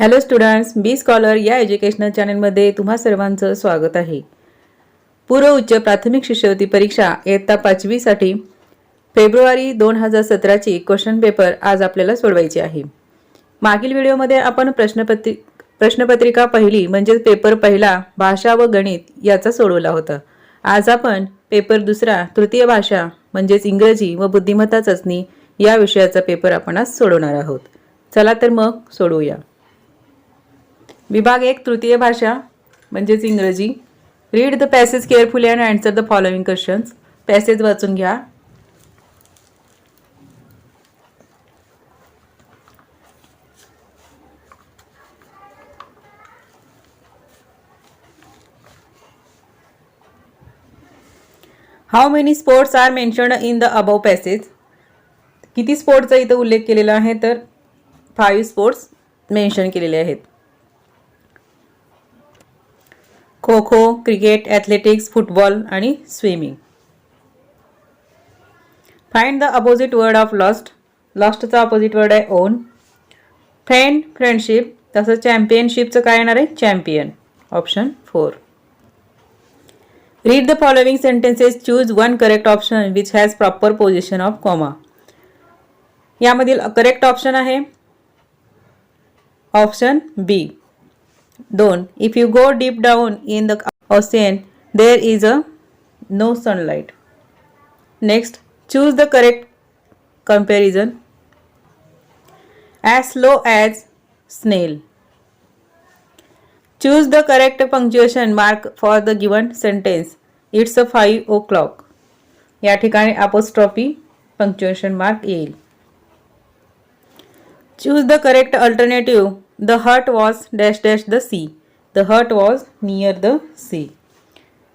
Hello students, बी scholar या educational चॅनलमध्ये तुम्हा सर्वांचं स्वागत आहे. पूर्व उच्च प्राथमिक शिष्यवृत्ती परीक्षा इयत्ता 5वी साठी फेब्रुवारी 2017ची क्वेश्चन पेपर आज आपल्याला सोडवायची आहे. मागील व्हिडिओमध्ये आपण प्रश्नपत्रिका पहिली म्हणजे पेपर पहिला भाषा व गणित याचा सोडवला होता. आज आपण पेपर दुसरा तृतीय भाषा म्हणजेच इंग्रजी व बुद्धिमत्ता चाचणी या विषयाचा पेपर आपण आज सोडवणार आहोत. चला तर मग सोडवूया. विभाग 1 तृतीय भाषा म्हणजेच इंग्रजी. Read the passage carefully and answer the following questions. Passage वाचून घ्या. How many sports are mentioned in the above passage. किती स्पोर्ट्सचा इथं उल्लेख केलेला आहे तर 5 स्पोर्ट्स मेन्शन केलेले आहेत. Kho kho, cricket, athletics, football आणि swimming. Find the opposite word of lost. लॉस्टचा अपोजिट वर्ड आहे ओन. फ्रेंड फ्रेंडशिप, तसं चॅम्पियनशिपचं काय येणार आहे champion. Option 4. Read the following sentences. Choose one correct option which has proper position of comma. यामधील correct option आहे option B. 2. If you go deep down in the ocean, there is no sunlight. Next, choose the correct comparison. As slow as snail. Choose the correct punctuation mark for the given sentence. It's a 5 o'clock. या ठिकाणी apostrophe punctuation mark येईल. Choose the correct alternative. The hut was dash dash the sea. The hut was near the sea.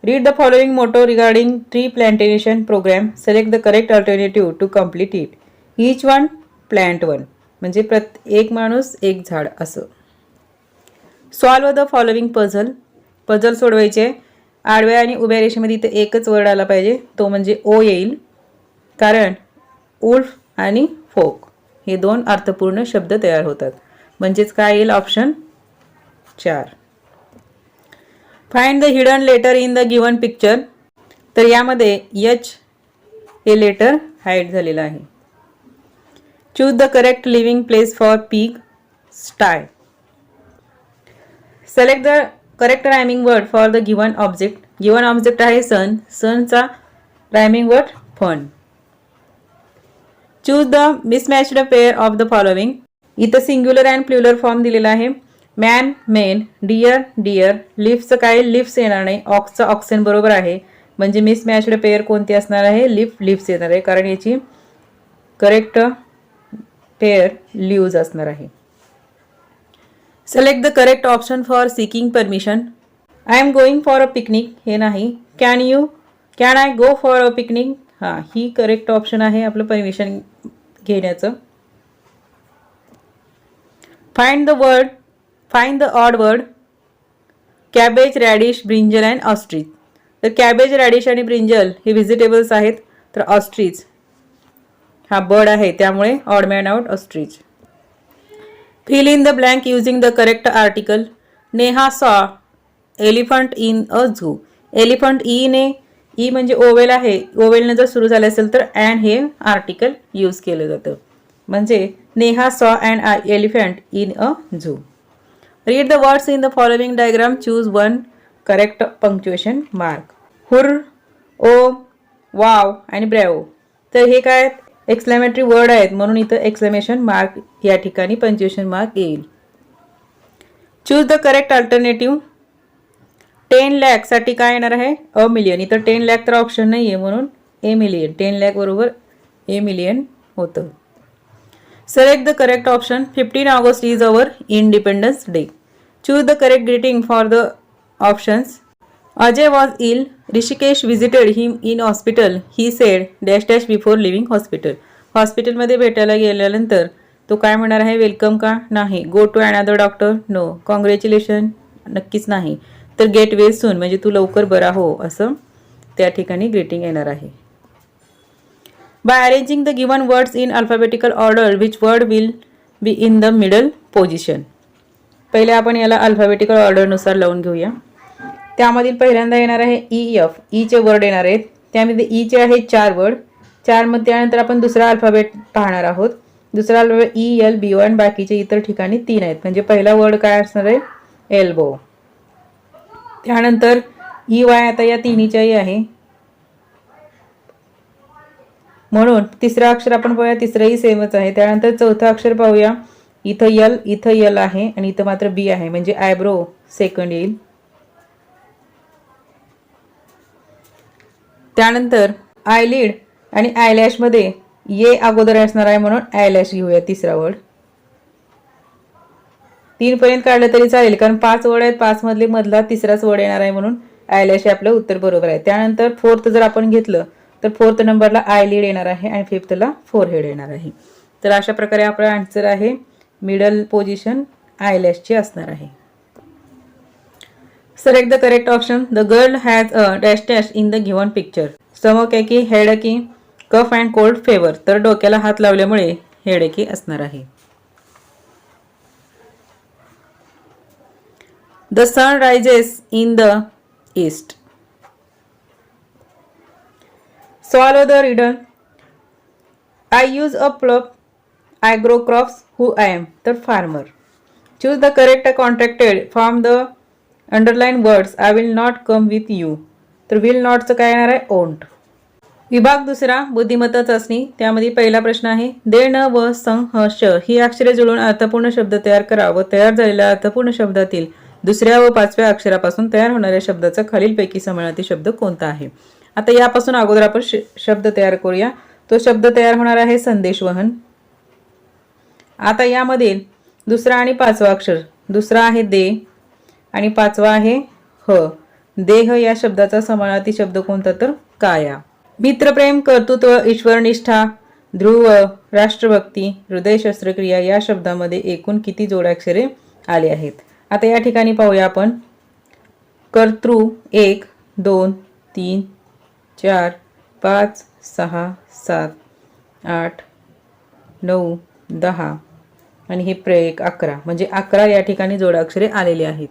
Read the following motto regarding tree plantation program. Select the correct alternative to complete it. Each one plant one. म्हणजे एक माणूस एक झाड असं. Solve the following puzzle. Puzzle सोडवायचे. आडव्या आणि उभ्या रेषेमध्ये इथे एकच वर्ड आला पाहिजे, तो म्हणजे ओ येईल. कारण उल्फ आणि फोक हे दोन अर्थपूर्ण शब्द तयार होतात. म्हणजेच काय येईल option 4. Find the hidden letter in the given picture. तर यामध्ये एच हे लेटर हाईड झालेलं आहे. Choose the correct living place for pig. Sty. Select the correct rhyming word for the given object. Given object आहे sun. सनचा rhyming word fun. Choose the mismatched pair of the following. इथं singular and plural form दिलेला आहे. Man men, deer deer. लिफ्टचं काय lifts येणार नाही. ऑक्सचा ऑक्सेन बरोबर आहे. म्हणजे मिसमॅच्ड पेअर कोणती असणार आहे लिफ्ट्स येणार आहे, कारण याची करेक्ट पेअर लिव्ज असणार आहे. Select the correct option for seeking permission. I am going for a picnic हे नाही. Can I go for a picnic. हां, ही करेक्ट ऑप्शन आहे आपलं परमिशन घेण्याचं. Find the odd word. Cabbage, radish, brinjal and ostrich. तर cabbage, radish आणि brinjal हे व्हेजिटेबल्स आहेत. तर ऑस्ट्रिच हा बर्ड आहे, त्यामुळे odd man out ostrich. Fill in the blank using the correct article. Neha सॉ elephant in a zoo. Elephant E म्हणजे ओवेल आहे. ओवेलने जर सुरू झाले असेल तर अँड हे आर्टिकल यूज केलं जातं. म्हणजे Neha saw and elephant in a zoo. Read the words in the following diagram. Choose one correct punctuation mark. Hurray, oh, wow आणि ब्रॅवो. तर हे काय एक्सक्लेमेटरी वर्ड आहेत, म्हणून इथं एक्सक्लेमेशन मार्क या ठिकाणी पंक्च्युएशन मार्क येईल. Choose the correct alternative. 10 lakh साठी काय येणार आहे अ मिलियन. इथं 10 लाख तर ऑप्शन नाही आहे, म्हणून ए मिलियन. 10 लाख बरोबर ए मिलियन होतं. Select the correct option. 15 August is our Independence Day. Choose the correct greeting for the options. Ajay was ill. Rishikesh visited him in hospital. He said dash dash before leaving hospital. हॉस्पिटलमध्ये भेटायला गेल्यानंतर तो काय म्हणणार आहे welcome का नाही. Go to another doctor no. Congratulation नक्कीच नाही. तर गेट वेल सून म्हणजे तू लवकर बरा हो असं त्या ठिकाणी ग्रीटिंग येणार आहे. By arranging the given words in alphabetical order, which word will be in the middle position? पहिले आपण याला अल्फाबेटिकल ऑर्डरनुसार लावून घेऊया. त्यामधील पहिल्यांदा येणार आहे ई एफ. ईचे वर्ड येणार आहेत. त्यामध्ये ईचे आहेत 4 वर्ड. 4 मध्ये त्यानंतर आपण दुसरा अल्फाबेट पाहणार आहोत. दुसरा alphabet E L B O आणि बाकीचे इतर ठिकाणी 3 आहेत. म्हणजे पहिला वर्ड काय असणार आहे? एल्बो. त्यानंतर ई वाय आता या तिन्हीच्याही आहे, म्हणून तिसरं अक्षर आपण पाहूया. तिसरंही सेमच आहे. त्यानंतर चौथं अक्षर पाहूया. इथं यल आहे आणि इथं मात्र बी आहे, म्हणजे आयब्रो सेकंड येईल. त्यानंतर आयलिड आणि आयलॅश मध्ये ये अगोदर असणार आहे, म्हणून आयलॅश घेऊया तिसरा वर्ड. 3 पर्यंत काढलं तरी चालेल, कारण 5 वर्ड आहेत. 5 मधले मधला तिसराच वर्ड येणार आहे, म्हणून आयलॅश हे आपलं उत्तर बरोबर आहे. त्यानंतर फोर्थ जर आपण घेतलं तर 4th नंबरला आयलिड येणार आहे आणि 5thला फोरहेड येणार आहे. तर अशा प्रकारे आपला आन्सर आहे मिडल पोझिशन आयलॅशची असणार आहे. Select the correct option. The girl has a dash dash in the given picture. Stomach ache, head ache, cough and cold fever. तर डोक्याला हात लावल्यामुळे हेड एकी असणार आहे. The sun rises in the east. Swallow the riddle. I use a plough. I grow crops. Who I am? तर farmer. Choose the correct contracted from the underline words. I will not come with you. तर will not चं काय येणार आहे? won't. विभाग दुसरा बुद्धिमत्ता चाचणी. त्यामध्ये पहिला प्रश्न आहे दे न व सं ह श ही अक्षरे जुळून अर्थपूर्ण शब्द तयार करा व तयार झालेल्या अर्थपूर्ण शब्दातील दुसऱ्या व 5व्या अक्षरापासून तयार होणाऱ्या शब्दाचा खालीलपैकी समानार्थी शब्द कोणता आहे. आता यापासून अगोदर आपण शब्द तयार करूया. तो शब्द तयार होणार आहे संदेशवहन. आता यामध्ये दुसरा आणि 5वा अक्षर. दुसरा आहे दे आणि 5वा आहे ह. देह या शब्दाचा समानार्थी शब्द कोणता? तर काया. मित्रप्रेम, कर्तृत्व, ईश्वरनिष्ठा, ध्रुव, राष्ट्रभक्ती, हृदय शस्त्रक्रिया या शब्दामध्ये एकूण किती जोडाक्षरे आले आहेत. आता या ठिकाणी पाहूया आपण. कर्तृ 1 2 3 4 5 6 7 8 9 10 आणि हे प्रयोग 11, म्हणजे 11 या ठिकाणी जोडाक्षरे आलेली आहेत.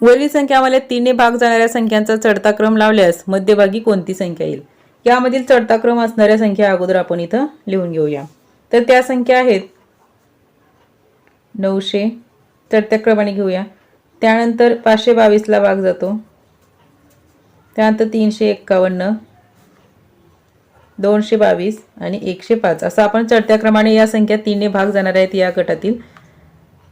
वरील संख्यामध्ये 3 ने भाग जाणाऱ्या संख्यांचा चढता क्रम लावल्यास मध्यभागी कोणती संख्या येईल. यामधील चढता क्रम असणाऱ्या संख्या अगोदर आपण इथं लिहून घेऊया. तर त्या संख्या आहेत 900 चढत्या क्रमाने घेऊया. त्यानंतर 522 ला भाग जातो. त्यानंतर 351 222 आणि 105 असं आपण चढत्या क्रमाने या संख्या 3 ने भाग जाणार आहेत या गटातील.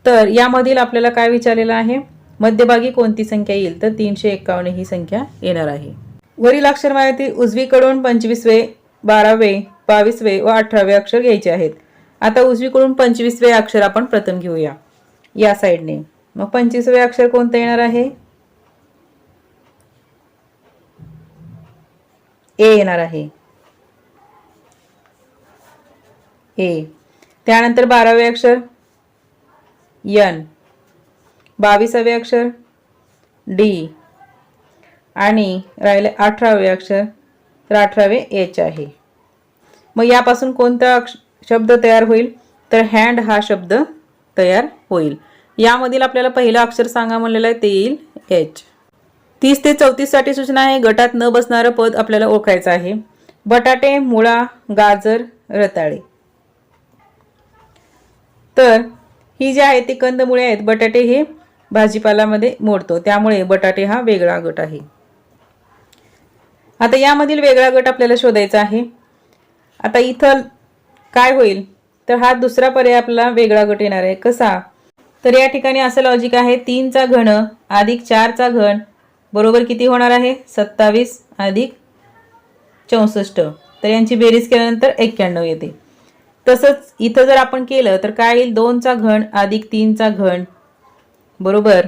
तर यामधील आपल्याला काय विचारलेलं आहे? मध्यभागी कोणती संख्या येईल. तर 351 ही संख्या येणार आहे. वरील अक्षरमाळेतील उजवीकडून 25वे 12वे 22वे व 18वे अक्षर घ्यायचे आहेत. आता उजवीकडून 25वे अक्षर आपण प्रथम घेऊया या साइडने. मग 25वे अक्षर कोणतं येणार आहे? ए येणार आहे. ए. त्यानंतर 12वे अक्षर एन, 22वे अक्षर डी आणि राहिले 18वे अक्षर. तर 18वे एच आहे. मग यापासून कोणता शब्द तयार होईल? तर हँड हा शब्द तयार होईल. यामधील आपल्याला पहिलं अक्षर सांगा म्हणलेलं आहे, ते येईल एच. 30 ते 34 साठी सूचना आहे. गटात न बसणारं पद आपल्याला ओळखायचं आहे. बटाटे, मुळा, गाजर, रताळे. तर ही जी आहे ती कंदमुळे आहेत. बटाटे हे भाजीपाल्यामध्ये मोडतो, त्यामुळे बटाटे हा वेगळा गट आहे. आता यामधील वेगळा गट आपल्याला शोधायचा आहे. आता इथं काय होईल? तर हा दुसरा पर्याय आपला वेगळा गट येणार आहे. कसा? तर या ठिकाणी असं लॉजिक आहे, 3 चा घन अधिक 4 चा घन बरोबर किती होणार आहे? 27 अधिक 64. तर यांची बेरीज केल्यानंतर 91 येते. तसंच इथं जर आपण केलं तर काय येईल? 2 चा घन अधिक 3 चा घन बरोबर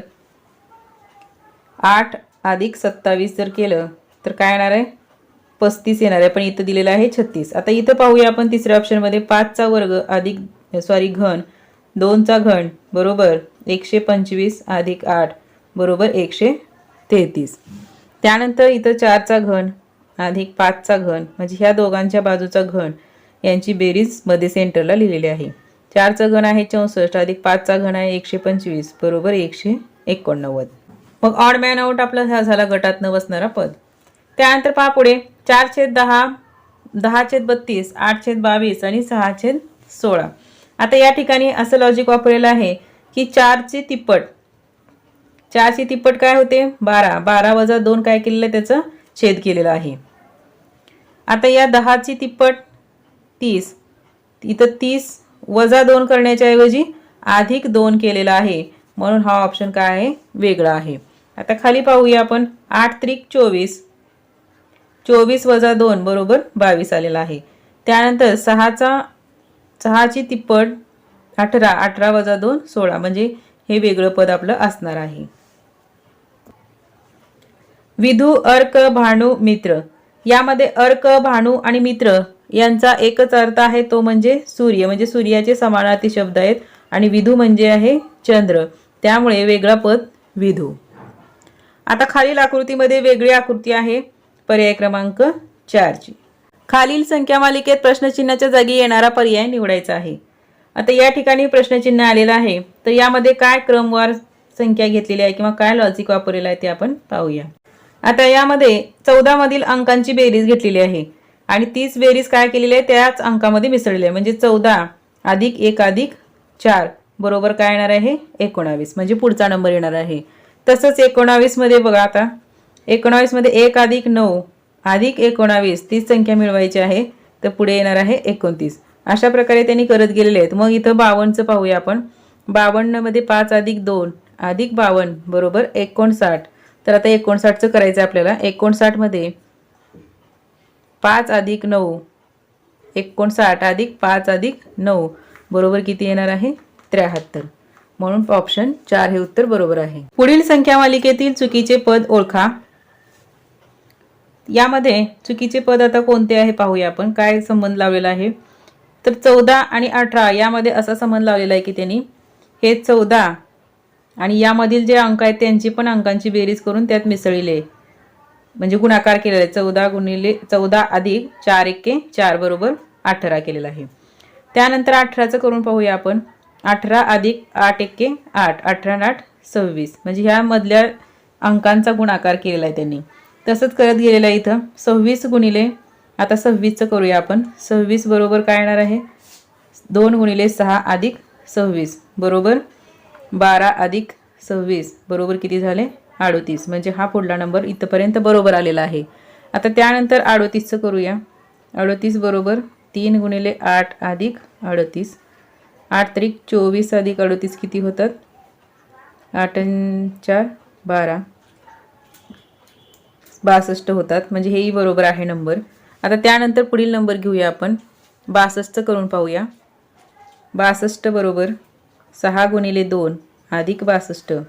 8 अधिक 27 जर केलं तर काय येणार आहे? 35 येणार आहे. पण इथं दिलेलं आहे 36. आता इथं पाहूया आपण तिसऱ्या ऑप्शन मध्ये 5 चा वर्ग अधिक घन 2 चा घन बरोबर 125 अधिक 8 बरोबर 133. त्यानंतर इथं 4 चा घन अधिक 5 चा घन म्हणजे ह्या दोघांच्या बाजूचा घन यांची बेरीज मध्ये सेंटरला लिहिलेली आहे. 4चा घन आहे 64 अधिक 5चा घन आहे 125 बरोबर 189. मग ऑड मॅन आउट आपला हा झाला गटात न बसणारा पद. त्यानंतर पहा पुढे 4/10, 10/32, 8/22 आणि 6/16. आता या ठिकाणी असं लॉजिक वापरलेलं आहे की 4ची तिप्पट, 4ची तिप्पट काय होते 12, 12 वजा 2 काय केलेलं आहे त्याचं छेद केलेला आहे. आता या 10ची तिप्पट 30, इथं 30 वजा 2 करण्याच्या ऐवजी अधिक 2 केलेला आहे, म्हणून हा ऑप्शन काय आहे वेगळा आहे. आता खाली पाहूया आपण 8×3 = 24, 24 वजा 2 बरोबर 22 आलेला आहे. त्यानंतर 6ची तिप्पट 18, 18 वजा 2 16 म्हणजे हे वेगळं पद आपलं असणार आहे. विधू, अर्क, भानू, मित्र. यामध्ये अर्क, भानू आणि मित्र यांचा एकच अर्थ आहे, तो म्हणजे सूर्य, म्हणजे सूर्याचे समानार्थी शब्द आहेत आणि विधू म्हणजे आहे चंद्र, त्यामुळे वेगळा पद विधू. आता खालील आकृतीमध्ये वेगळी आकृती आहे पर्याय क्रमांक 4ची. खालील संख्या मालिकेत प्रश्नचिन्हाच्या जागी येणारा पर्याय निवडायचा आहे. आता या ठिकाणी प्रश्नचिन्ह आलेलं आहे, तर यामध्ये काय क्रमवार संख्या घेतलेली आहे किंवा काय लॉजिक वापरलेलं आहे ते आपण पाहूया. आता यामध्ये 14 मधील अंकांची बेरीज घेतलेली आहे आणि 30 बेरीज काय केलेली आहे त्याच अंकामध्ये मिसळलेली आहे, म्हणजे 14 अधिक 1 अधिक 4 बरोबर काय येणार आहे 19, म्हणजे पुढचा नंबर येणार आहे. तसंच 19 मध्ये बघा, आता 19 मध्ये 1 अधिक 9 अधिक 19 तीच संख्या मिळवायची आहे, तर पुढे येणार आहे 29. अशा प्रकारे त्यांनी करत गेलेले आहेत. मग इथं 52चं पाहूया आपण. 52 मध्ये 5 अधिक 2 अधिक 52 बरोबर 59. तर आता 59चं करायचं आपल्याला. 59 मध्ये 5 अधिक 9, 59 अधिक 5 अधिक 9 बरोबर किती येणार आहे 73, म्हणून ऑप्शन 4 हे उत्तर बरोबर आहे. पुढील संख्या मालिकेतील चुकीचे पद ओळखा. यामध्ये चुकीचे पद आता कोणते आहे पाहूया आपण. काय संबंध लावलेला आहे, तर 14 आणि 18 यामध्ये असा संबंध लावलेला आहे की त्यांनी हे 14 आणि यामधील जे अंक आहेत त्यांची पण अंकांची बेरीज करून त्यात मिसळले, म्हणजे गुणाकार केलेला आहे. 14 अधिक 4 एके 4 बरोबर 18 केलेला आहे. त्यानंतर 18चं करून पाहूया आपण. 18 अधिक 8 एके 8, 18 आणि 8 26, म्हणजे ह्या मधल्या अंकांचा गुणाकार केलेला आहे त्यांनी. तसंच करत गेलेलं आहे इथं 26 गुणिले, आता 26चं करूया आपण. 26 बरोबर काय येणार आहे 2 गुणिले 6 अधिक 26 बरोबर 12 अधिक 26 बरोबर किती झाले 38, म्हणजे हा पुढला नंबर इथपर्यंत बरोबर आलेला आहे. आता त्यानंतर 38चं करूया. 38 बरोबर 3 गुणिले 8 अधिक 38, 8 त्रिक 24 अधिक 38 किती होतात 8 आणि 4 12, 62 होतात, म्हणजे हेही बरोबर आहे नंबर. आता त्यानंतर पुढील नंबर घेऊया आपण. 62चं करून पाहूया. 62 बरोबर 6 गुणिले 2 अधिक 62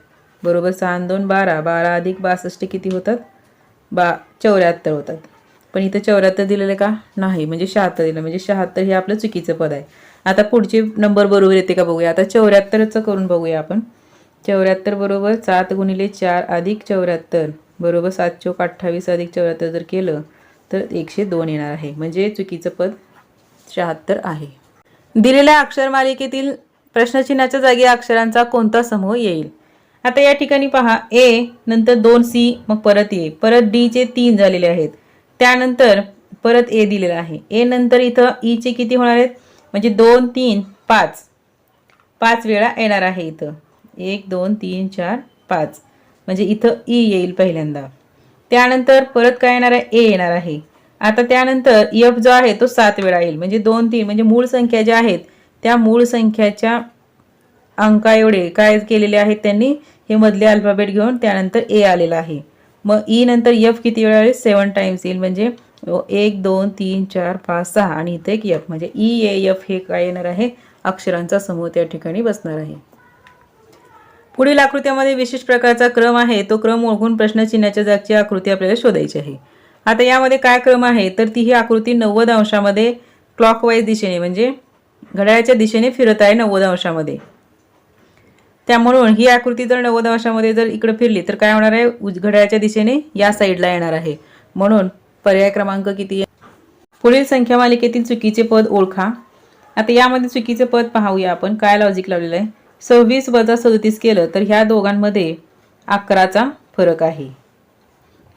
बरोबर 6 आणि 2 12, 12 अधिक 62 किती होतात 74 होतात. पण इथं 74 दिलेलं का नाही, म्हणजे 76 दिलं, म्हणजे 76 हे आपलं चुकीचं पद आहे. आता पुढचे नंबर बरोबर येते का बघूया. आता 74चं करून बघूया आपण. 74 बरोबर 7 गुणिले 4 अधिक 74 बरोबर 7 चौक 28 अधिक 74 जर केलं तर 102 येणार आहे, म्हणजे चुकीचं पद 76 आहे. दिलेल्या अक्षरमालिकेतील प्रश्नचिन्हाच्या जागी अक्षरांचा कोणता समूह येईल. आता या ठिकाणी पहा, ए नंतर 2C मग परत ए, परत डी चे 3 झालेले आहेत, त्यानंतर परत ए दिलेला आहे. ए नंतर इथं ई चे किती होणार आहेत, म्हणजे 2 3 5, 5 वेळा येणार आहे इथं. 1 2 3 4 5, म्हणजे इथं ई येईल पहिल्यांदा. त्यानंतर परत काय येणार आहे ए येणार आहे. आता त्यानंतर एफ जो आहे तो 7 वेळा येईल, म्हणजे 2 3, म्हणजे मूळ संख्या ज्या आहेत त्या मूळ संख्याच्या अंका एवढे काय केलेले आहेत त्यांनी, हे मधले अल्फाबेट घेऊन त्यानंतर ए आलेला आहे. मग ई नंतर एफ किती वेळा येईल 7 टाइम्स येईल, म्हणजे 1 2 3 4 5 6 आणि इथे एक एफ, म्हणजे ई ए एफ हे काय येणार आहे अक्षरांचा समूह त्या ठिकाणी बसणार आहे. पुढील आकृत्यामध्ये विशिष्ट प्रकारचा क्रम आहे, तो क्रम ओळखून प्रश्नचिन्हाच्या जागची आकृती आपल्याला शोधायची आहे. आता यामध्ये काय क्रम आहे, तर ती ही आकृती 90 अंशामध्ये क्लॉकवाईज दिशेने, म्हणजे घड्याळाच्या दिशेने फिरत आहे 90 अंशामध्ये. त्यामुळे ही आकृती जर 90 अंशामध्ये जर इकडे फिरली तर काय होणार आहे, घड्याळाच्या दिशेने या साईडला येणार आहे, म्हणून पर्याय क्रमांक किती. पुढील संख्या मालिकेतील चुकीचे पद ओळखा. आता यामध्ये चुकीचं पद पाहूया आपण, काय लॉजिक लावलेलं आहे. 26 वजा 37 केलं तर ह्या दोघांमध्ये 11चा फरक आहे.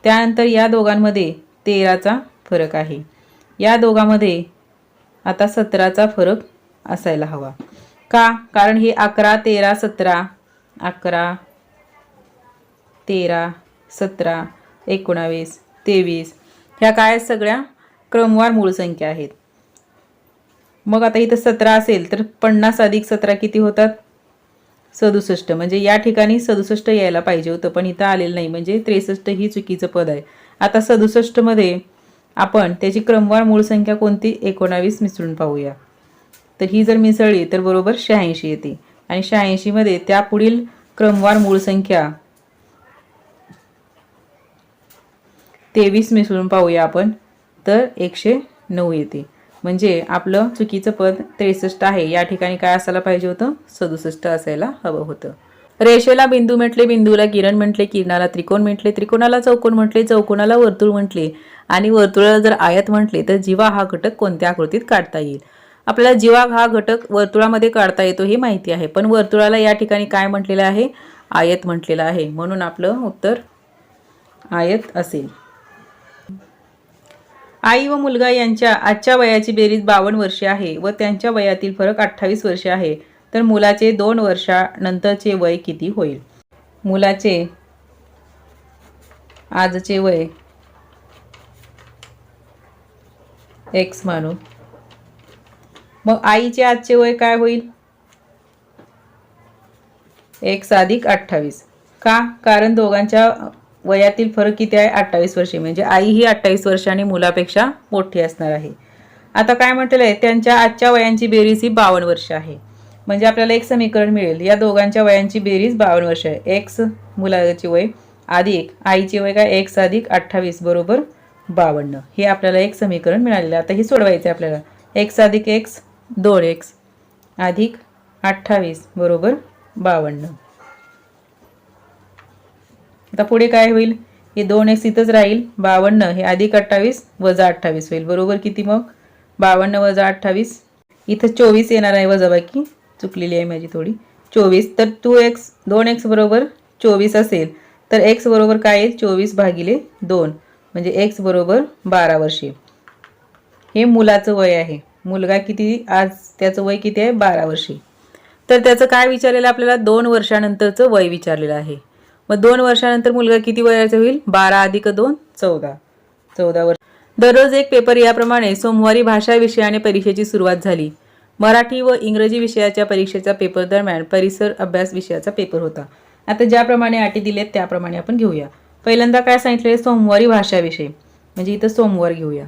त्यानंतर या दोघांमध्ये 13चा फरक आहे. या दोघांमध्ये आता 17चा फरक असायला हवा. का? कारण हे 11, 13, 17, 11, 13, 17, 19, 23 ह्या काय सगळ्या क्रमवार मूळ संख्या आहेत. मग आता इथं 17 असेल तर 50 अधिक 17 किती होतात? 67. म्हणजे या ठिकाणी 67 यायला पाहिजे होतं, पण इथं आलेलं नाही, म्हणजे 63 ही चुकीचं पद आहे. आता 67 मध्ये आपण त्याची क्रमवार मूळ संख्या कोणती? 19 मिसळून पाहूया. तर ही जर मिसळली तर बरोबर 86 येते. आणि 86 मध्ये त्या पुढील क्रमवार मूळ संख्या 23 मिसळून पाहूया आपण, तर 109 येते. म्हणजे आपलं चुकीचं पद 63 आहे. या ठिकाणी काय असायला पाहिजे होतं? 67 असायला हवं होतं. रेषेला बिंदू म्हटले, बिंदूला किरण म्हटले, किरणाला त्रिकोण म्हटले, त्रिकोणाला चौकोन म्हटले, चौकोनाला वर्तुळ म्हटले आणि वर्तुळाला जर आयत म्हटले तर जीवा हा घटक कोणत्या आकृतीत काढता येईल? आपल्याला जीवा हा घटक वर्तुळामध्ये काढता येतो हे माहिती आहे, पण वर्तुळाला या ठिकाणी काय म्हटलेलं आहे? आयत म्हटलेलं आहे. म्हणून आपलं उत्तर आयत असेल. आई व मुलगा यांच्या आजच्या वयाची बेरीज 52 वर्षे आहे व त्यांच्या वयातील फरक 28 वर्षे आहे, तर मुलाचे 2 वर्षानंतरचे वय किती होईल? मुलाचे आजचे वय x मानू, मग आईचे आजचे वय काय होईल? x अधिक 28. का? कारण दोघांच्या वयातील फरक किती आहे? 28 वर्षे. म्हणजे आई ही 28 वर्षांनी मुलापेक्षा मोठी असणार आहे. आता काय म्हटलेलं आहे? त्यांच्या आजच्या वयांची बेरीज ही 52 वर्ष आहे. म्हणजे आपल्याला एक समीकरण मिळेल. या दोघांच्या वयांची बेरीज 52 वर्ष आहे. x मुलाचे वय अधिक आईचे वय काय? x अधिक 28 बरोबर 52. हे आपल्याला एक समीकरण मिळालेलं आहे. आता हे सोडवायचं आहे आपल्याला. x अधिक x 2x अधिक 28 बरोबर 52. आता पुढे काय होईल? हे 2x इथंच राहील. 52 हे अधिक 28 वजा 28 होईल. बरोबर किती मग? 52 वजा 28 इथं 24 येणार आहे, वजाबाकी चुकलेली आहे माझी थोडी. 24 तर 2x बरोबर 24 असेल तर x बरोबर काय येईल? 24 भागिले 2 म्हणजे x बरोबर 12 वर्षे. हे मुलाचं वय आहे. मुलगा किती? आज त्याचं वय किती आहे? 12 वर्षे. तर त्याचं काय विचारलेलं आपल्याला? 2 वर्षानंतरचं वय विचारलेलं आहे. मग 2 वर्षानंतर मुलगा किती वयाचा होईल? 12 अधिक 2 14 वर्ष. दररोज एक पेपर याप्रमाणे सोमवारी भाषा विषयाने परीक्षेची सुरुवात झाली. मराठी व इंग्रजी विषयाच्या परीक्षेच्या पेपर दरम्यान परिसर अभ्यास विषयाचा पेपर होता. आता ज्याप्रमाणे अटी दिलेत त्याप्रमाणे आपण घेऊया. पहिल्यांदा काय सांगितले? सोमवारी भाषा विषय, म्हणजे इथं सोमवार घेऊया.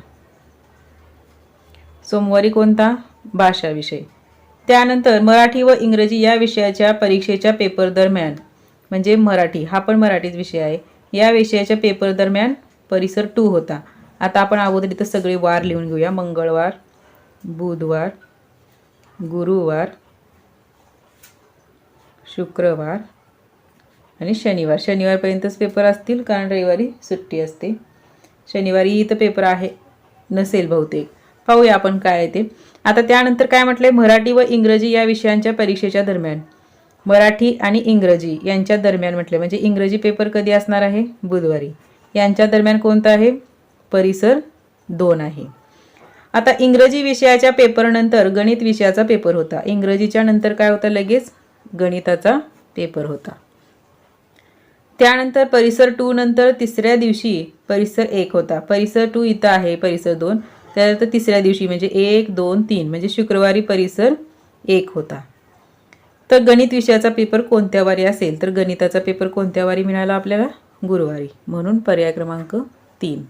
सोमवारी कोणता? भाषा विषय. त्यानंतर मराठी व इंग्रजी या विषयाच्या परीक्षेच्या पेपर दरम्यान, म्हणजे मराठी हा पण मराठीच विषय आहे, या विषयाच्या पेपर दरम्यान परिसर 2 होता. आता आपण अगोदर इथं सगळे वार लिहून घेऊया. मंगळवार, बुधवार, गुरुवार, शुक्रवार आणि शनिवार. शनिवारपर्यंतच पेपर असतील कारण रविवारी सुट्टी असते. शनिवारी इथं पेपर आहे नसेल बहुतेक. पाहूया आपण काय आहे ते. आता त्यानंतर काय म्हटलंय? मराठी व इंग्रजी या विषयांच्या परीक्षेच्या दरम्यान. मराठी आणि इंग्रजी यांच्या दरम्यान म्हटले, म्हणजे इंग्रजी पेपर कधी असणार आहे? बुधवारी. यांच्या दरम्यान कोणता आहे? परिसर 2 आहे. आता इंग्रजी विषयाच्या पेपरनंतर गणित विषयाचा पेपर होता. इंग्रजीच्या नंतर काय होता? लगेच गणिताचा पेपर होता. त्यानंतर परिसर 2 नंतर तिसऱ्या दिवशी परिसर 1 होता. परिसर 2 इथं आहे, परिसर 2. त्यानंतर तिसऱ्या दिवशी म्हणजे 1, 2, 3 म्हणजे शुक्रवारी परिसर 1 होता. तर गणित विषयाचा पेपर कोणत्या वारी असेल? तर गणिताचा पेपर कोणत्या वारी मिळाला आपल्याला? गुरुवारी. म्हणून पर्याय क्रमांक 3.